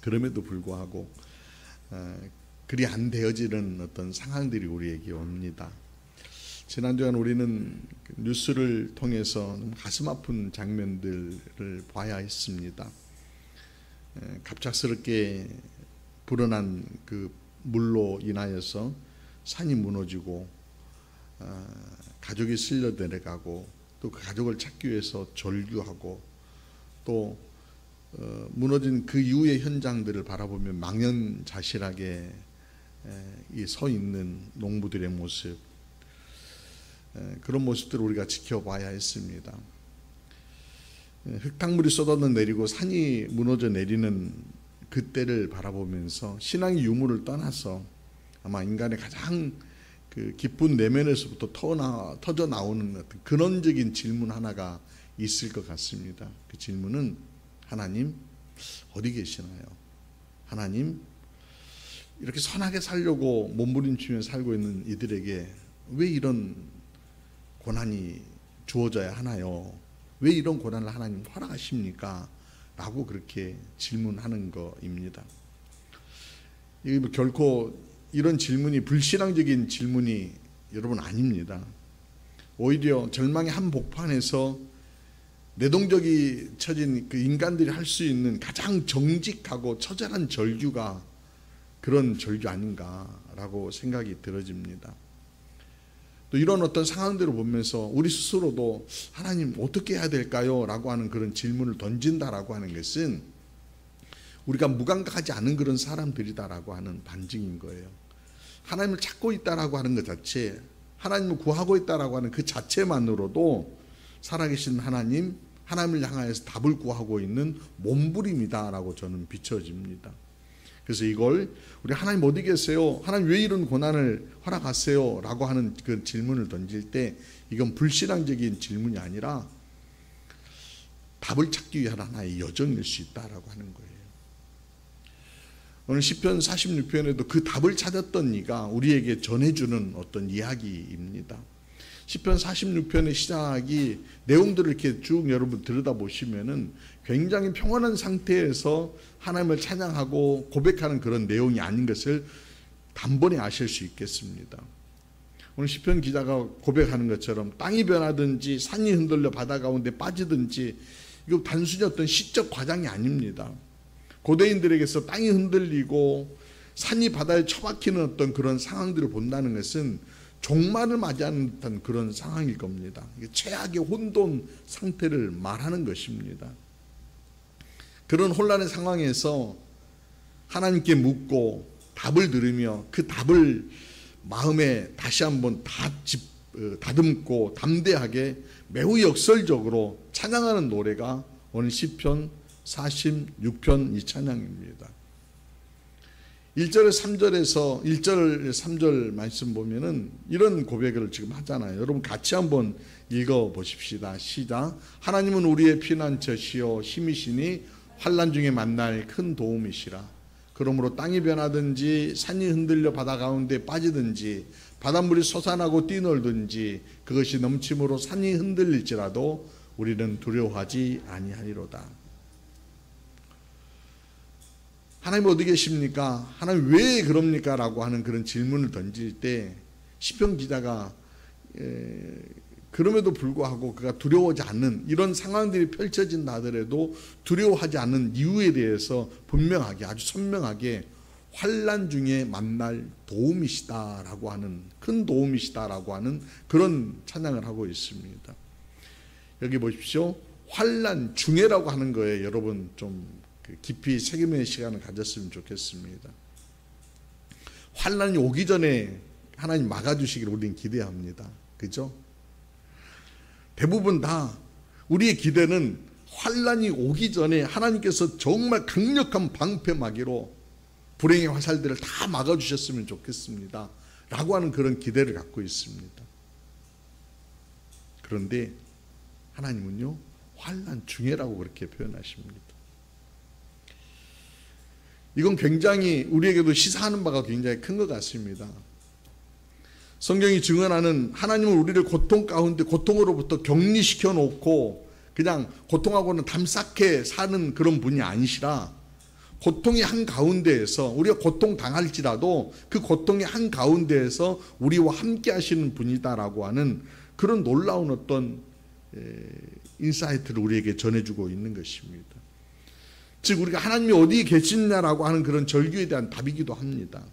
그럼에도 불구하고 그리 안 되어지는 어떤 상황들이 우리에게 옵니다. 지난주에 우리는 뉴스를 통해서 가슴 아픈 장면들을 봐야 했습니다. 갑작스럽게 불어난 그 물로 인하여서 산이 무너지고 가족이 쓸려 내려가고 또 그 가족을 찾기 위해서 절규하고 또 무너진 그 이후의 현장들을 바라보면 망연자실하게 서 있는 농부들의 모습, 그런 모습들을 우리가 지켜봐야 했습니다. 흙탕물이 쏟아져 내리고 산이 무너져 내리는 그때를 바라보면서 신앙의 유무를 떠나서 아마 인간의 가장 그 깊은 내면에서부터 터져 나오는 어떤 근원적인 질문 하나가 있을 것 같습니다. 그 질문은 하나님 어디 계시나요? 하나님 이렇게 선하게 살려고 몸부림치며 살고 있는 이들에게 왜 이런 고난이 주어져야 하나요? 왜 이런 고난을 하나님 허락하십니까? 라고 그렇게 질문하는 것입니다. 이게 뭐 결코 이런 질문이 불신앙적인 질문이 여러분 아닙니다. 오히려 절망의 한복판에서 내동적이 처진 그 인간들이 할 수 있는 가장 정직하고 처절한 절규가 그런 절규 아닌가라고 생각이 들어집니다. 또 이런 어떤 상황들을 보면서 우리 스스로도 하나님 어떻게 해야 될까요? 라고 하는 그런 질문을 던진다라고 하는 것은 우리가 무감각하지 않은 그런 사람들이다라고 하는 반증인 거예요. 하나님을 찾고 있다라고 하는 것 자체, 하나님을 구하고 있다라고 하는 그 자체만으로도 살아계신 하나님을 향하여서 답을 구하고 있는 몸부림이다라고 저는 비춰집니다. 그래서 이걸 우리 하나님 어디 계세요? 하나님 왜 이런 고난을 허락하세요? 라고 하는 그 질문을 던질 때 이건 불신앙적인 질문이 아니라 답을 찾기 위한 하나의 여정일 수 있다라고 하는 거예요. 오늘 시편 46편에도 그 답을 찾았던 이가 우리에게 전해주는 어떤 이야기입니다. 시편 46편의 시작이 내용들을 이렇게 쭉 여러분 들여다보시면은 굉장히 평온한 상태에서 하나님을 찬양하고 고백하는 그런 내용이 아닌 것을 단번에 아실 수 있겠습니다. 오늘 시편 기자가 고백하는 것처럼 땅이 변하든지 산이 흔들려 바다 가운데 빠지든지 이거 단순히 어떤 시적 과장이 아닙니다. 고대인들에게서 땅이 흔들리고 산이 바다에 처박히는 어떤 그런 상황들을 본다는 것은 종말을 맞이하는 듯한 그런 상황일 겁니다. 최악의 혼돈 상태를 말하는 것입니다. 그런 혼란의 상황에서 하나님께 묻고 답을 들으며 그 답을 마음에 다시 한번 다듬고 담대하게 매우 역설적으로 찬양하는 노래가 오늘 시편 46편 이 찬양입니다. 1절 3절 말씀 보면은 이런 고백을 지금 하잖아요. 여러분 같이 한번 읽어 보십시다. 시작. 하나님은 우리의 피난처시요 힘이시니 환난 중에 만날 큰 도움이시라. 그러므로 땅이 변하든지 산이 흔들려 바다 가운데 빠지든지 바닷물이 솟아나고 뛰놀든지 그것이 넘침으로 산이 흔들릴지라도 우리는 두려워하지 아니하리로다. 하나님 어디 계십니까? 하나님 왜 그럽니까? 라고 하는 그런 질문을 던질 때 시편 기자가 그럼에도 불구하고 그가 두려워하지 않는 이런 상황들이 펼쳐진다 하더라도 두려워하지 않는 이유에 대해서 분명하게 아주 선명하게 환난 중에 만날 도움이시다라고 하는 큰 도움이시다라고 하는 그런 찬양을 하고 있습니다. 여기 보십시오. 환난 중에라고 하는 거에 여러분 좀 깊이 새김의 시간을 가졌으면 좋겠습니다. 환난이 오기 전에 하나님 막아주시기를 우리는 기대합니다. 그죠? 대부분 다 우리의 기대는 환난이 오기 전에 하나님께서 정말 강력한 방패막이로 불행의 화살들을 다 막아주셨으면 좋겠습니다. 라고 하는 그런 기대를 갖고 있습니다. 그런데 하나님은요, 환난 중에라고 그렇게 표현하십니다. 이건 굉장히 우리에게도 시사하는 바가 굉장히 큰 것 같습니다. 성경이 증언하는 하나님은 우리를 고통 가운데 고통으로부터 격리시켜 놓고 그냥 고통하고는 담쌓게 사는 그런 분이 아니시라 고통의 한가운데에서 우리가 고통 당할지라도 그 고통의 한가운데에서 우리와 함께 하시는 분이다라고 하는 그런 놀라운 어떤 인사이트를 우리에게 전해주고 있는 것입니다. 즉 우리가 하나님이 어디에 계시냐라고 하는 그런 절규에 대한 답이기도 합니다.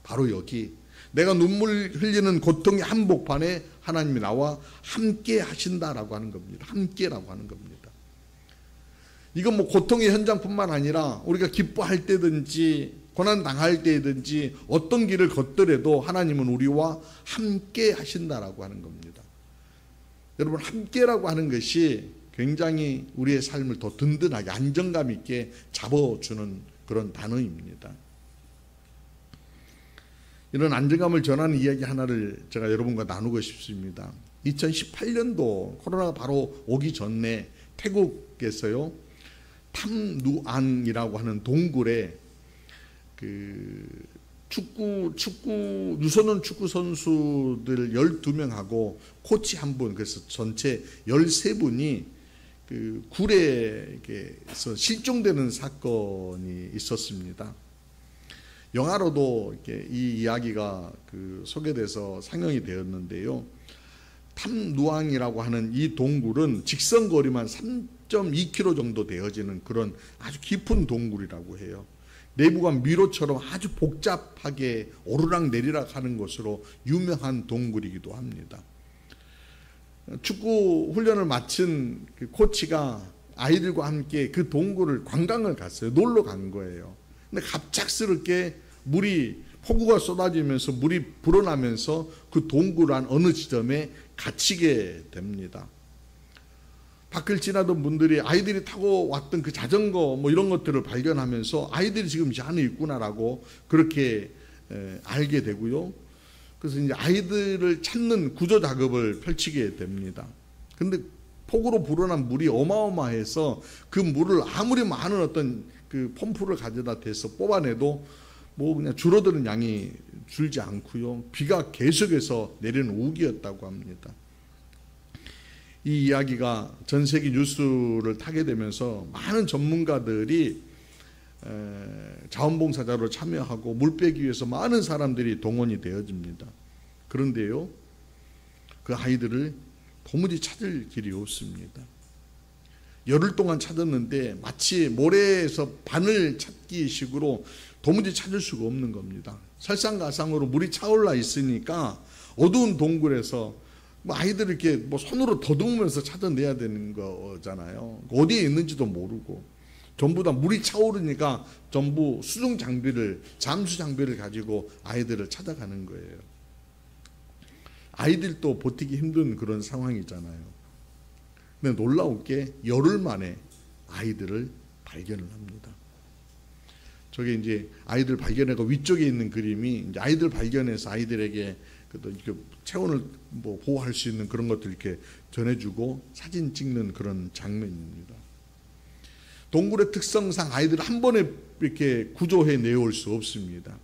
바로 여기 내가 눈물 흘리는 고통의 한복판에 하나님이 나와 함께 하신다라고 하는 겁니다. 함께라고 하는 겁니다. 이건 뭐 고통의 현장뿐만 아니라 우리가 기뻐할 때든지 고난 당할 때든지 어떤 길을 걷더라도 하나님은 우리와 함께 하신다라고 하는 겁니다. 여러분 함께라고 하는 것이 굉장히 우리의 삶을 더 든든하게 안정감 있게 잡아주는 그런 단어입니다. 이런 안정감을 전하는 이야기 하나를 제가 여러분과 나누고 싶습니다. 2018년도 코로나가 바로 오기 전에 태국에서요. 탐누앙이라고 하는 동굴에 그 유소년 축구 선수들 12명하고 코치 한 분, 그래서 전체 13분이 그 굴에서 실종되는 사건이 있었습니다. 영화로도 이렇게 이 이야기가 그 소개돼서 상영이 되었는데요. 탐누앙이라고 하는 이 동굴은 직선 거리만 3.2km 정도 되어지는 그런 아주 깊은 동굴이라고 해요. 내부가 미로처럼 아주 복잡하게 오르락 내리락 하는 것으로 유명한 동굴이기도 합니다. 축구 훈련을 마친 그 코치가 아이들과 함께 그 동굴을 관광을 갔어요. 놀러 간 거예요. 근데 갑작스럽게 폭우가 쏟아지면서 물이 불어나면서 그 동굴 안 어느 지점에 갇히게 됩니다. 밖을 지나던 분들이 아이들이 타고 왔던 그 자전거 뭐 이런 것들을 발견하면서 아이들이 지금 이 안에 있구나라고 그렇게 알게 되고요. 그래서 이제 아이들을 찾는 구조 작업을 펼치게 됩니다. 근데 폭우로 불어난 물이 어마어마해서 그 물을 아무리 많은 어떤 그 펌프를 가져다 대서 뽑아내도 뭐 그냥 줄어드는 양이 줄지 않고요. 비가 계속해서 내리는 우기였다고 합니다. 이 이야기가 전 세계 뉴스를 타게 되면서 많은 전문가들이 자원봉사자로 참여하고 물 빼기 위해서 많은 사람들이 동원이 되어집니다. 그런데요, 그 아이들을 도무지 찾을 길이 없습니다. 열흘 동안 찾았는데 마치 모래에서 바늘 찾기 식으로 도무지 찾을 수가 없는 겁니다. 설상가상으로 물이 차올라 있으니까 어두운 동굴에서 아이들을 이렇게 뭐 손으로 더듬으면서 찾아내야 되는 거잖아요. 어디에 있는지도 모르고 전부 다 물이 차오르니까 전부 잠수 장비를 가지고 아이들을 찾아가는 거예요. 아이들도 버티기 힘든 그런 상황이잖아요. 근데 놀라우게 열흘 만에 아이들을 발견을 합니다. 저게 이제 아이들 발견하고 위쪽에 있는 그림이 이제 아이들 발견해서 아이들에게 체온을 뭐 보호할 수 있는 그런 것들 이렇게 전해주고 사진 찍는 그런 장면입니다. 동굴의 특성상 아이들을 한 번에 이렇게 구조해 내올 수 없습니다.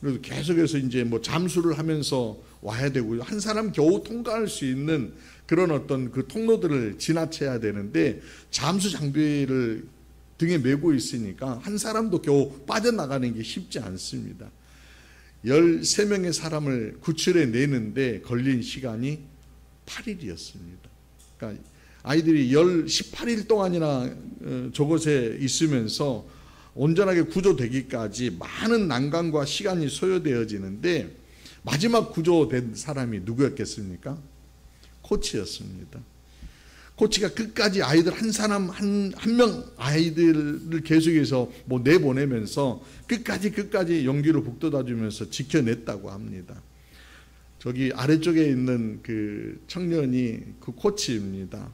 그래서 계속해서 이제 뭐 잠수를 하면서 와야 되고요. 한 사람 겨우 통과할 수 있는 그런 어떤 그 통로들을 지나쳐야 되는데 잠수 장비를 등에 메고 있으니까 한 사람도 겨우 빠져나가는 게 쉽지 않습니다. 13명의 사람을 구출해 내는데 걸린 시간이 8일이었습니다. 그러니까 아이들이 18일 동안이나 저곳에 있으면서 온전하게 구조되기까지 많은 난관과 시간이 소요되어지는데 마지막 구조된 사람이 누구였겠습니까? 코치였습니다. 코치가 끝까지 아이들 한 명 아이들을 계속해서 뭐 내보내면서 끝까지 용기로 북돋아주면서 지켜냈다고 합니다. 저기 아래쪽에 있는 그 청년이 그 코치입니다.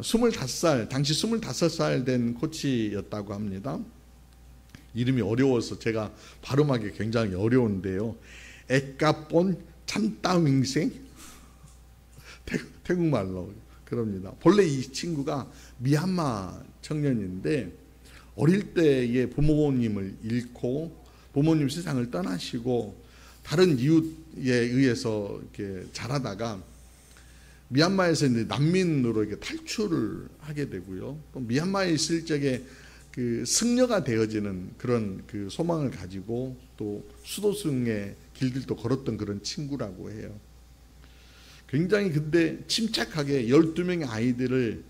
25살, 당시 25살 된 코치였다고 합니다. 이름이 어려워서 제가 발음하기 굉장히 어려운데요. 에까본 참따윙생 태국말로 그럽니다. 본래 이 친구가 미얀마 청년인데 어릴 때에 부모님을 잃고 부모님 세상을 떠나시고 다른 이웃에 의해서 이렇게 자라다가 미얀마에서 이제 난민으로 이렇게 탈출을 하게 되고요. 또 미얀마에 있을 적에 그 승려가 되어지는 그런 그 소망을 가지고 또 수도승의 길들도 걸었던 그런 친구라고 해요. 굉장히 근데 침착하게 12명의 아이들을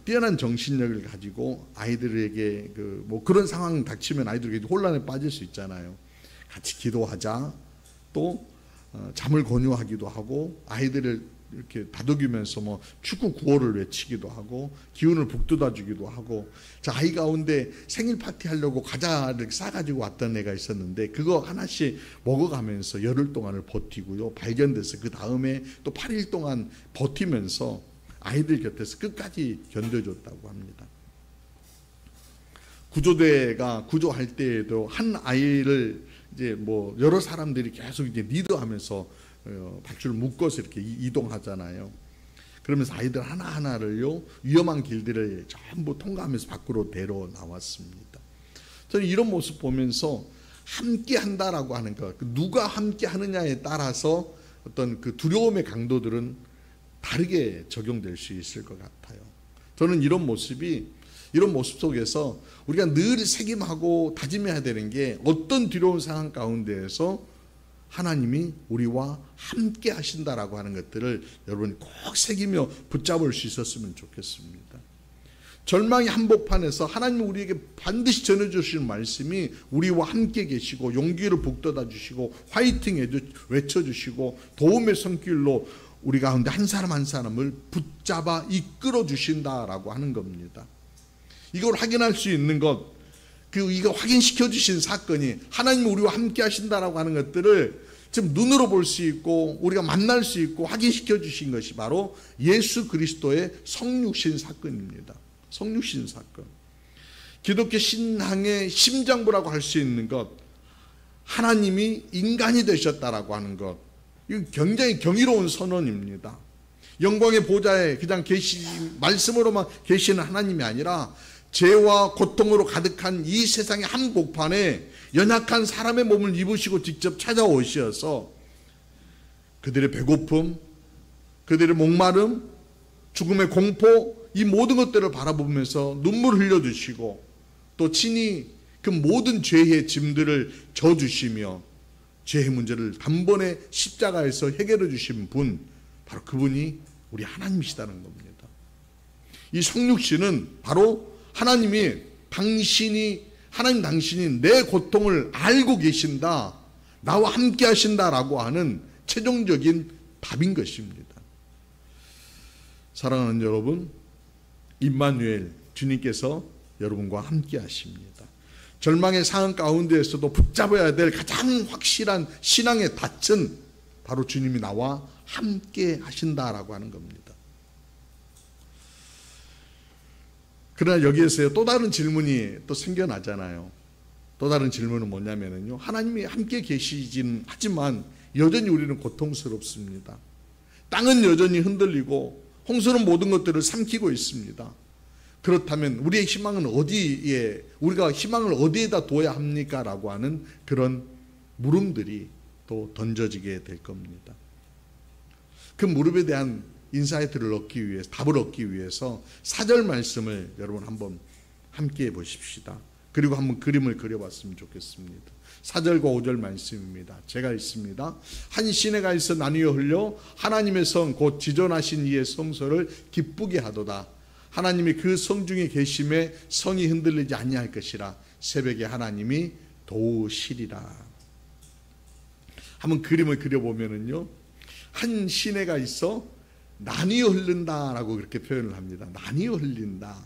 뛰어난 정신력을 가지고 아이들에게 뭐 그런 상황 닥치면 아이들에게 혼란에 빠질 수 있잖아요. 같이 기도하자, 또 잠을 권유하기도 하고 아이들을 이렇게 다독이면서 뭐 축구 구호를 외치기도 하고 기운을 북돋아 주기도 하고, 자, 아이 가운데 생일 파티 하려고 과자를 싸가지고 왔던 애가 있었는데 그거 하나씩 먹어가면서 열흘 동안을 버티고요, 발견돼서 그 다음에 또 8일 동안 버티면서 아이들 곁에서 끝까지 견뎌줬다고 합니다. 구조대가 구조할 때에도 한 아이를 이제 뭐 여러 사람들이 계속 이제 리더하면서 밧줄 묶어서 이렇게 이동하잖아요. 그러면서 아이들 하나하나를요, 위험한 길들을 전부 통과하면서 밖으로 데려 나왔습니다. 저는 이런 모습 보면서 함께 한다라고 하는 것, 누가 함께 하느냐에 따라서 어떤 그 두려움의 강도들은 다르게 적용될 수 있을 것 같아요. 저는 이런 모습 속에서 우리가 늘 새김하고 다짐해야 되는 게, 어떤 두려운 상황 가운데에서 하나님이 우리와 함께 하신다라고 하는 것들을 여러분이 꼭 새기며 붙잡을 수 있었으면 좋겠습니다. 절망의 한복판에서 하나님이 우리에게 반드시 전해주시는 말씀이 우리와 함께 계시고 용기를 북돋아 주시고 화이팅 외쳐주시고 도움의 손길로 우리 가운데 한 사람 한 사람을 붙잡아 이끌어 주신다라고 하는 겁니다. 이걸 확인할 수 있는 것, 이거 확인시켜 주신 사건이 하나님이 우리와 함께 하신다라고 하는 것들을 지금 눈으로 볼 수 있고 우리가 만날 수 있고 확인시켜 주신 것이 바로 예수 그리스도의 성육신 사건입니다. 성육신 사건. 기독교 신앙의 심장부라고 할 수 있는 것, 하나님이 인간이 되셨다라고 하는 것, 이거 굉장히 경이로운 선언입니다. 영광의 보좌에 그냥 말씀으로만 계시는 하나님이 아니라 죄와 고통으로 가득한 이 세상의 한복판에 연약한 사람의 몸을 입으시고 직접 찾아오셔서 그들의 배고픔, 그들의 목마름, 죽음의 공포, 이 모든 것들을 바라보면서 눈물을 흘려주시고 또 친히 그 모든 죄의 짐들을 져주시며 죄의 문제를 단번에 십자가에서 해결해 주신 분, 바로 그분이 우리 하나님이시다는 겁니다. 이 성육신은 바로 하나님이 당신이 내 고통을 알고 계신다, 나와 함께 하신다라고 하는 최종적인 답인 것입니다. 사랑하는 여러분, 임마누엘 주님께서 여러분과 함께 하십니다. 절망의 상황 가운데에서도 붙잡아야 될 가장 확실한 신앙의 닻은 바로 주님이 나와 함께 하신다라고 하는 겁니다. 그러나 여기에서 또 다른 질문이 또 생겨나잖아요. 또 다른 질문은 뭐냐면요, 하나님이 함께 계시진 하지만 여전히 우리는 고통스럽습니다. 땅은 여전히 흔들리고 홍수는 모든 것들을 삼키고 있습니다. 그렇다면 우리의 희망은 우리가 희망을 어디에다 둬야 합니까? 라고 하는 그런 물음들이 또 던져지게 될 겁니다. 그 물음에 대한 인사이트를 얻기 위해서, 답을 얻기 위해서 4절 말씀을 여러분 한번 함께 보십시다. 그리고 한번 그림을 그려봤으면 좋겠습니다. 4절과 5절 말씀입니다. 제가 읽습니다. 한 시내가 있어 나뉘어 흘려 하나님의 성 곧 지존하신 이의 성소를 기쁘게 하도다. 하나님이 그 성 중에 계심에 성이 흔들리지 아니할 것이라. 새벽에 하나님이 도우시리라. 한번 그림을 그려보면은요, 한 시내가 있어 나뉘어 흐른다라고 그렇게 표현을 합니다. 나뉘어 흘린다.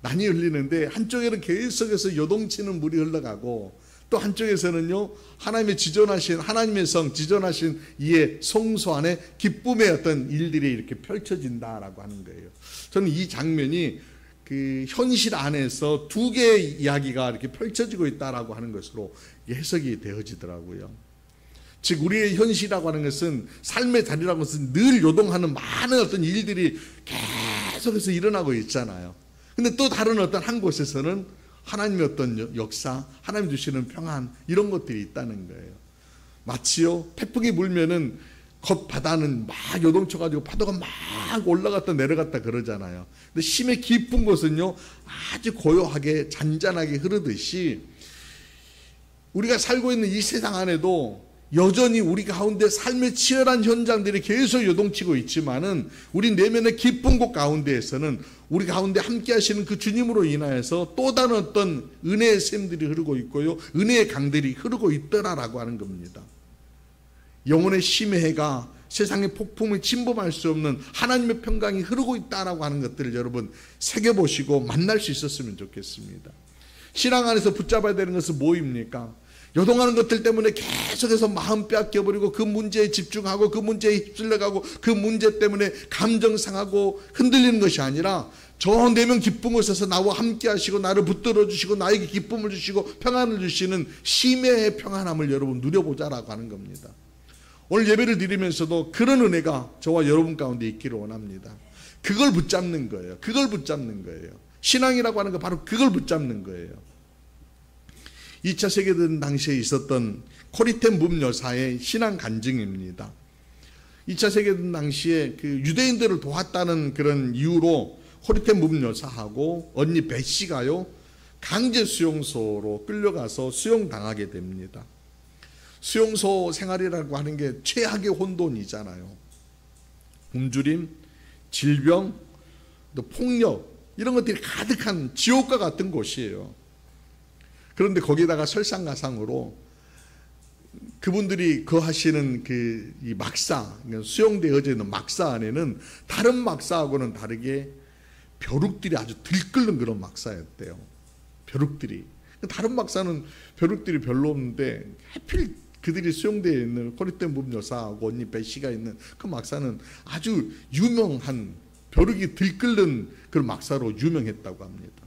나뉘어 흘리는데 한쪽에는 계속해서 요동치는 물이 흘러가고 또 한쪽에서는요, 하나님의 성, 지존하신 이의 성소 안에 기쁨의 어떤 일들이 이렇게 펼쳐진다라고 하는 거예요. 저는 이 장면이 그 현실 안에서 두 개의 이야기가 이렇게 펼쳐지고 있다라고 하는 것으로 해석이 되어지더라고요. 즉 우리의 현실이라고 하는 것은, 삶의 자리라고 하는 것은 늘 요동하는 많은 어떤 일들이 계속해서 일어나고 있잖아요. 근데 또 다른 어떤 한 곳에서는 하나님의 어떤 역사, 하나님 주시는 평안, 이런 것들이 있다는 거예요. 마치요 태풍이 불면은 겉바다는 막 요동쳐가지고 파도가 막 올라갔다 내려갔다 그러잖아요. 근데 심의 깊은 곳은요 아주 고요하게 잔잔하게 흐르듯이 우리가 살고 있는 이 세상 안에도 여전히 우리 가운데 삶의 치열한 현장들이 계속 요동치고 있지만은 우리 내면의 깊은 곳 가운데에서는 우리 가운데 함께 하시는 그 주님으로 인하여서 또 다른 어떤 은혜의 샘들이 흐르고 있고요, 은혜의 강들이 흐르고 있더라라고 하는 겁니다. 영혼의 심의 해가 세상의 폭풍을 침범할 수 없는 하나님의 평강이 흐르고 있다라고 하는 것들을 여러분 새겨보시고 만날 수 있었으면 좋겠습니다. 신앙 안에서 붙잡아야 되는 것은 뭐입니까? 요동하는 것들 때문에 계속해서 마음 빼앗겨버리고 그 문제에 집중하고 그 문제에 휩쓸려가고 그 문제 때문에 감정 상하고 흔들리는 것이 아니라 저 내면 기쁜 곳에서 나와 함께 하시고 나를 붙들어 주시고 나에게 기쁨을 주시고 평안을 주시는 심의 평안함을 여러분 누려보자라고 하는 겁니다. 오늘 예배를 드리면서도 그런 은혜가 저와 여러분 가운데 있기를 원합니다. 그걸 붙잡는 거예요. 그걸 붙잡는 거예요. 신앙이라고 하는 거 바로 그걸 붙잡는 거예요. 2차 세계대전 당시에 있었던 코리텐 붐 여사의 신앙 간증입니다. 2차 세계대전 당시에 그 유대인들을 도왔다는 그런 이유로 코리텐 붐 여사하고 언니 배 씨가요 강제 수용소로 끌려가서 수용당하게 됩니다. 수용소 생활이라고 하는 게 최악의 혼돈이잖아요. 굶주림, 질병, 또 폭력 이런 것들이 가득한 지옥과 같은 곳이에요. 그런데 거기다가 설상가상으로 그분들이 거하시는 이 막사, 수용되어져 있는 막사 안에는 다른 막사하고는 다르게 벼룩들이 아주 들끓는 그런 막사였대요. 벼룩들이. 다른 막사는 벼룩들이 별로 없는데 하필 그들이 수용되어 있는 코리텐 붐 여사하고 언니 배 씨가 있는 그 막사는 아주 유명한 벼룩이 들끓는 그런 막사로 유명했다고 합니다.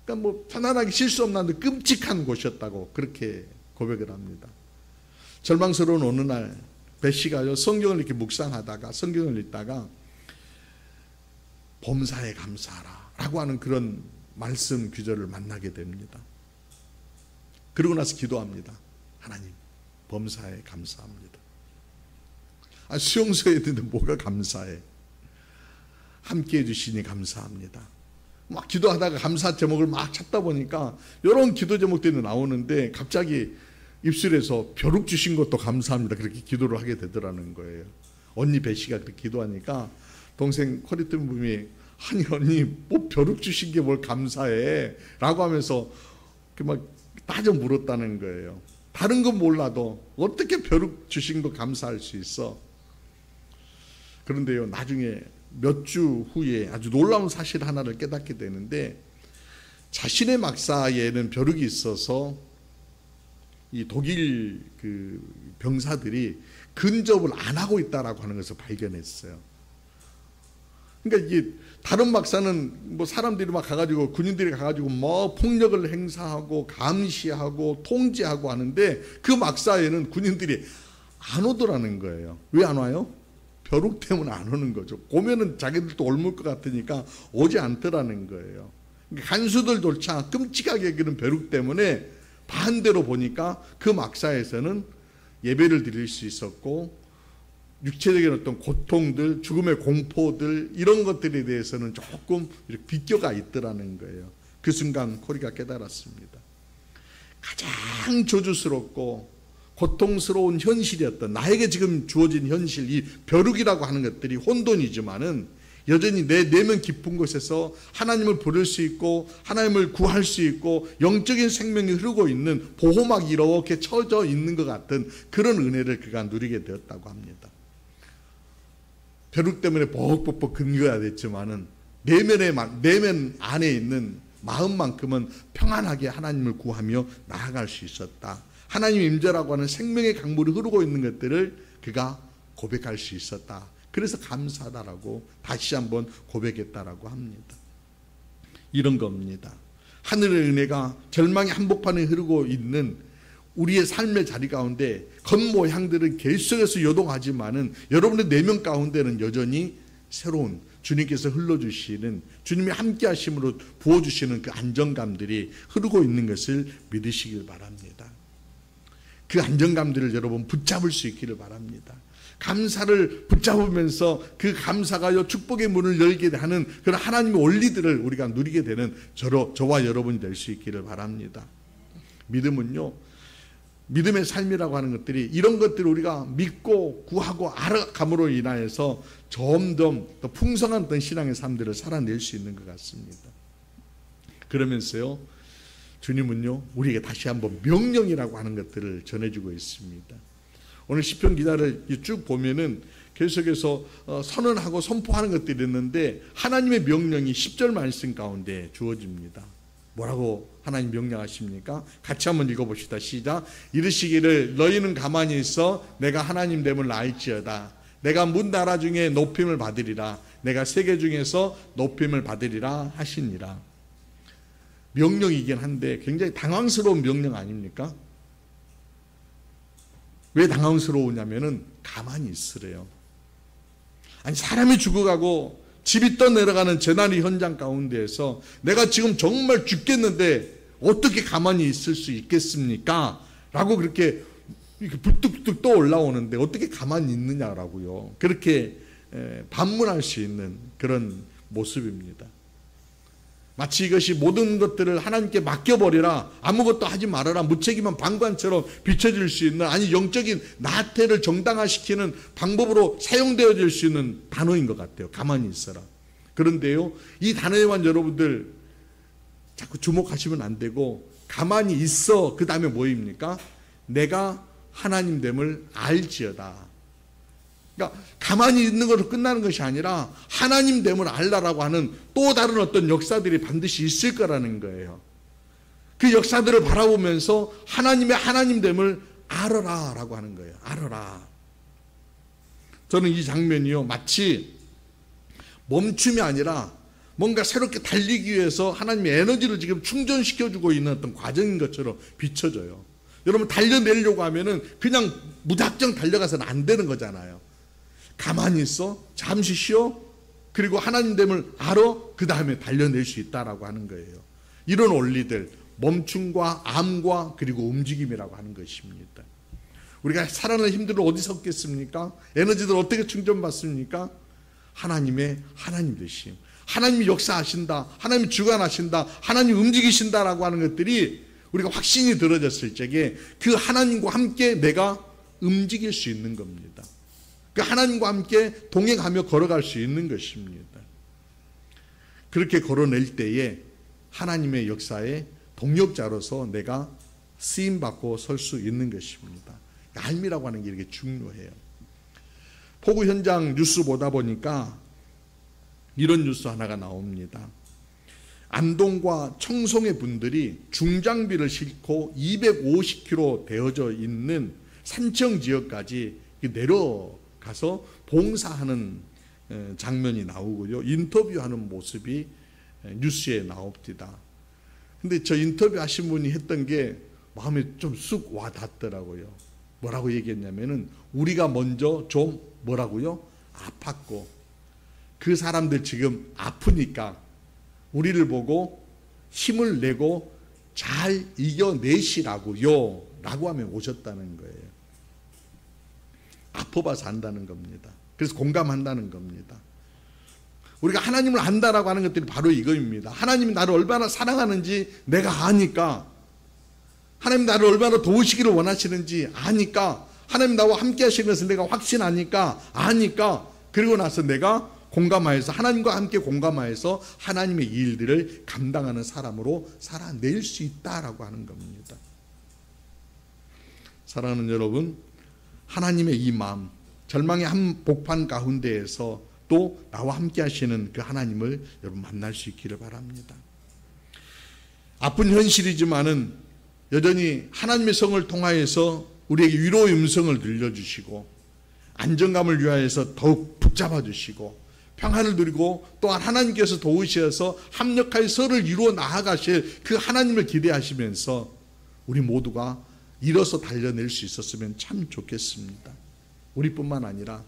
그러니까 뭐 편안하게 쉴 수 없는 끔찍한 곳이었다고 그렇게 고백을 합니다. 절망스러운 어느 날 배 씨가요 성경을 이렇게 묵상하다가 성경을 읽다가 범사에 감사하라 라고 하는 그런 말씀 구절을 만나게 됩니다. 그러고 나서 기도합니다. 하나님 범사에 감사합니다. 수용소에 있는데 뭐가 감사해. 함께해 주시니 감사합니다. 막 기도하다가 감사 제목을 막 찾다 보니까 이런 기도 제목들이 나오는데 갑자기 입술에서 벼룩 주신 것도 감사합니다. 그렇게 기도를 하게 되더라는 거예요. 언니 배 씨가 그렇게 기도하니까 동생 코리텐 붐이 아니 언니 뭐 벼룩 주신 게 뭘 감사해 라고 하면서 막 따져 물었다는 거예요. 다른 건 몰라도 어떻게 벼룩 주신 거 감사할 수 있어. 그런데요 나중에 몇 주 후에 아주 놀라운 사실 하나를 깨닫게 되는데 자신의 막사에는 벼룩이 있어서 이 독일 그 병사들이 근접을 안 하고 있다라고 하는 것을 발견했어요. 그러니까 이게 다른 막사는 뭐 사람들이 막 가가지고 군인들이 가가지고 뭐 폭력을 행사하고 감시하고 통제하고 하는데 그 막사에는 군인들이 안 오더라는 거예요. 왜 안 와요? 벼룩 때문에 안 오는 거죠. 오면은 자기들도 옮을 것 같으니까 오지 않더라는 거예요. 간수들조차 끔찍하게 그런 벼룩 때문에 반대로 보니까 그 막사에서는 예배를 드릴 수 있었고 육체적인 어떤 고통들, 죽음의 공포들 이런 것들에 대해서는 조금 이렇게 비껴가 있더라는 거예요. 그 순간 코리가 깨달았습니다. 가장 저주스럽고 고통스러운 현실이었던 나에게 지금 주어진 현실, 이 벼룩이라고 하는 것들이 혼돈이지만은 여전히 내 내면 깊은 곳에서 하나님을 부를 수 있고 하나님을 구할 수 있고 영적인 생명이 흐르고 있는 보호막이 이렇게 쳐져 있는 것 같은 그런 은혜를 그가 누리게 되었다고 합니다. 벼룩 때문에 벅벅벅 근거야 됐지만은 내면 안에 있는 마음만큼은 평안하게 하나님을 구하며 나아갈 수 있었다. 하나님의 임재라고 하는 생명의 강물이 흐르고 있는 것들을 그가 고백할 수 있었다. 그래서 감사하다라고 다시 한번 고백했다라고 합니다. 이런 겁니다. 하늘의 은혜가 절망의 한복판에 흐르고 있는 우리의 삶의 자리 가운데 겉모양들은 계속해서 요동하지만은 여러분의 내면 가운데는 여전히 새로운 주님께서 흘러주시는 주님이 함께 하심으로 부어주시는 그 안정감들이 흐르고 있는 것을 믿으시길 바랍니다. 그 안정감들을 여러분 붙잡을 수 있기를 바랍니다. 감사를 붙잡으면서 그 감사가 축복의 문을 열게 하는 그런 하나님의 원리들을 우리가 누리게 되는 저와 여러분이 될 수 있기를 바랍니다. 믿음은요, 믿음의 삶이라고 하는 것들이 이런 것들을 우리가 믿고 구하고 알아감으로 인하여서 점점 더 풍성한 어떤 신앙의 삶들을 살아낼 수 있는 것 같습니다. 그러면서요, 주님은요 우리에게 다시 한번 명령이라고 하는 것들을 전해주고 있습니다. 오늘 시편 기자를 쭉 보면은 계속해서 선언하고 선포하는 것들이 있는데 하나님의 명령이 10절 말씀 가운데 주어집니다. 뭐라고 하나님 명령하십니까? 같이 한번 읽어봅시다. 시작. 이르시기를 너희는 가만히 있어 내가 하나님 됨을 알지어다. 내가 문 나라 중에 높임을 받으리라. 내가 세계 중에서 높임을 받으리라 하시니라. 명령이긴 한데 굉장히 당황스러운 명령 아닙니까? 왜 당황스러우냐면은 가만히 있으래요. 아니 사람이 죽어가고 집이 떠내려가는 재난의 현장 가운데에서 내가 지금 정말 죽겠는데 어떻게 가만히 있을 수 있겠습니까? 라고 그렇게 불뚝뚝 떠올라오는데 어떻게 가만히 있느냐라고요. 그렇게 반문할 수 있는 그런 모습입니다. 마치 이것이 모든 것들을 하나님께 맡겨버리라, 아무것도 하지 말아라, 무책임한 방관처럼 비춰질 수 있는, 아니 영적인 나태를 정당화시키는 방법으로 사용되어질 수 있는 단어인 것 같아요. 가만히 있어라. 그런데요, 이 단어에만 여러분들 자꾸 주목하시면 안 되고, 가만히 있어 그 다음에 뭐입니까? 내가 하나님 됨을 알지어다. 그러니까 가만히 있는 것으로 끝나는 것이 아니라 하나님 됨을 알라라고 하는 또 다른 어떤 역사들이 반드시 있을 거라는 거예요. 그 역사들을 바라보면서 하나님의 하나님 됨을 알아라라고 하는 거예요. 알아라. 저는 이 장면이요, 마치 멈춤이 아니라 뭔가 새롭게 달리기 위해서 하나님의 에너지를 지금 충전시켜주고 있는 어떤 과정인 것처럼 비춰져요. 여러분 달려내려고 하면은 그냥 무작정 달려가서는 안 되는 거잖아요. 가만히 있어, 잠시 쉬어, 그리고 하나님 됨을 알아, 그 다음에 달려낼 수 있다라고 하는 거예요. 이런 원리들, 멈춤과 암과 그리고 움직임이라고 하는 것입니다. 우리가 살아날 힘들을 어디서 얻겠습니까? 에너지들 어떻게 충전받습니까? 하나님의 하나님 되심, 하나님이 역사하신다, 하나님이 주관하신다, 하나님이 움직이신다라고 하는 것들이 우리가 확신이 들어졌을 적에 그 하나님과 함께 내가 움직일 수 있는 겁니다. 그 하나님과 함께 동행하며 걸어갈 수 있는 것입니다. 그렇게 걸어낼 때에 하나님의 역사의 동력자로서 내가 쓰임받고 설 수 있는 것입니다. 알미라고 하는 게 이렇게 중요해요. 폭우 현장 뉴스 보다 보니까 이런 뉴스 하나가 나옵니다. 안동과 청송의 분들이 중장비를 싣고 250km 되어져 있는 산청 지역까지 내려가서 봉사하는 장면이 나오고요. 인터뷰하는 모습이 뉴스에 나옵니다. 근데 저 인터뷰 하신 분이 했던 게 마음에 좀 쑥 와닿더라고요. 뭐라고 얘기했냐면은 우리가 먼저 좀 뭐라고요? 아팠고 그 사람들 지금 아프니까 우리를 보고 힘을 내고 잘 이겨내시라고요 라고 하면 오셨다는 거예요. 아파봐서 안다는 겁니다. 그래서 공감한다는 겁니다. 우리가 하나님을 안다라고 하는 것들이 바로 이거입니다. 하나님이 나를 얼마나 사랑하는지 내가 아니까, 하나님 나를 얼마나 도우시기를 원하시는지 아니까, 하나님 나와 함께 하시는 것을 내가 확신하니까 아니까, 그리고 나서 내가 공감하여서 하나님과 함께 공감하여서 하나님의 일들을 감당하는 사람으로 살아낼 수 있다라고 하는 겁니다. 사랑하는 여러분, 하나님의 이 마음, 절망의 한복판 가운데에서 또 나와 함께 하시는 그 하나님을 여러분 만날 수 있기를 바랍니다. 아픈 현실이지만은 여전히 하나님의 성을 통하여서 우리에게 위로의 음성을 들려주시고 안정감을 위하여서 더욱 붙잡아 주시고 평안을 누리고 또한 하나님께서 도우셔서 합력하여 서를 이루어 나아가실 그 하나님을 기대하시면서 우리 모두가 일어서 달려낼 수 있었으면 참 좋겠습니다. 우리뿐만 아니라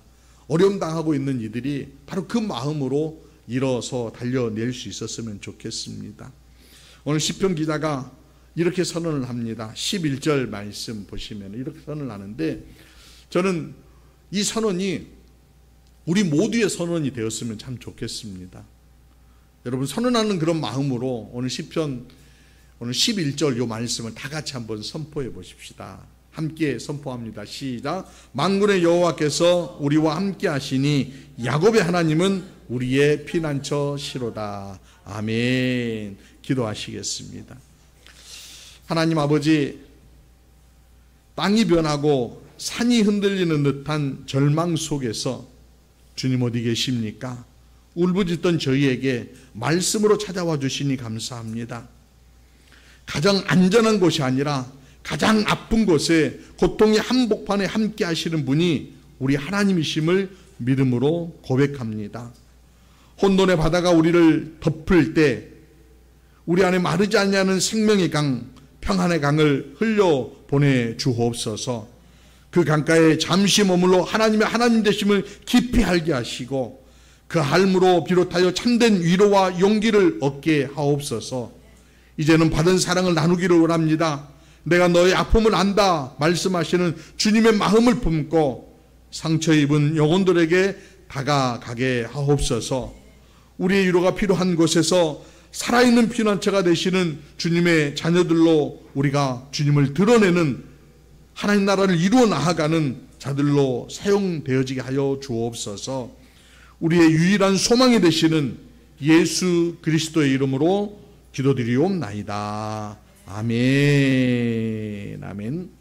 어려움 당하고 있는 이들이 바로 그 마음으로 일어서 달려낼 수 있었으면 좋겠습니다. 오늘 시편 기자가 이렇게 선언을 합니다. 11절 말씀 보시면 이렇게 선언을 하는데, 저는 이 선언이 우리 모두의 선언이 되었으면 참 좋겠습니다. 여러분, 선언하는 그런 마음으로 오늘 시편 오늘 11절 이 말씀을 다 같이 한번 선포해 보십시다. 함께 선포합니다. 시작. 만군의 여호와께서 우리와 함께 하시니 야곱의 하나님은 우리의 피난처 시로다. 아멘. 기도하시겠습니다. 하나님 아버지, 땅이 변하고 산이 흔들리는 듯한 절망 속에서 주님 어디 계십니까? 울부짖던 저희에게 말씀으로 찾아와 주시니 감사합니다. 가장 안전한 곳이 아니라 가장 아픈 곳에 고통의 한복판에 함께 하시는 분이 우리 하나님이심을 믿음으로 고백합니다. 혼돈의 바다가 우리를 덮을 때 우리 안에 마르지 않냐는 생명의 강, 평안의 강을 흘려 보내 주옵소서. 그 강가에 잠시 머물러 하나님의 하나님 되심을 깊이 알게 하시고 그 삶으로 비롯하여 참된 위로와 용기를 얻게 하옵소서. 이제는 받은 사랑을 나누기를 원합니다. 내가 너의 아픔을 안다 말씀하시는 주님의 마음을 품고 상처 입은 영혼들에게 다가가게 하옵소서. 우리의 위로가 필요한 곳에서 살아있는 피난처가 되시는 주님의 자녀들로 우리가 주님을 드러내는 하나님 나라를 이루어 나아가는 자들로 사용되어지게 하여 주옵소서. 우리의 유일한 소망이 되시는 예수 그리스도의 이름으로 기도드리옵나이다. 아멘. 아멘.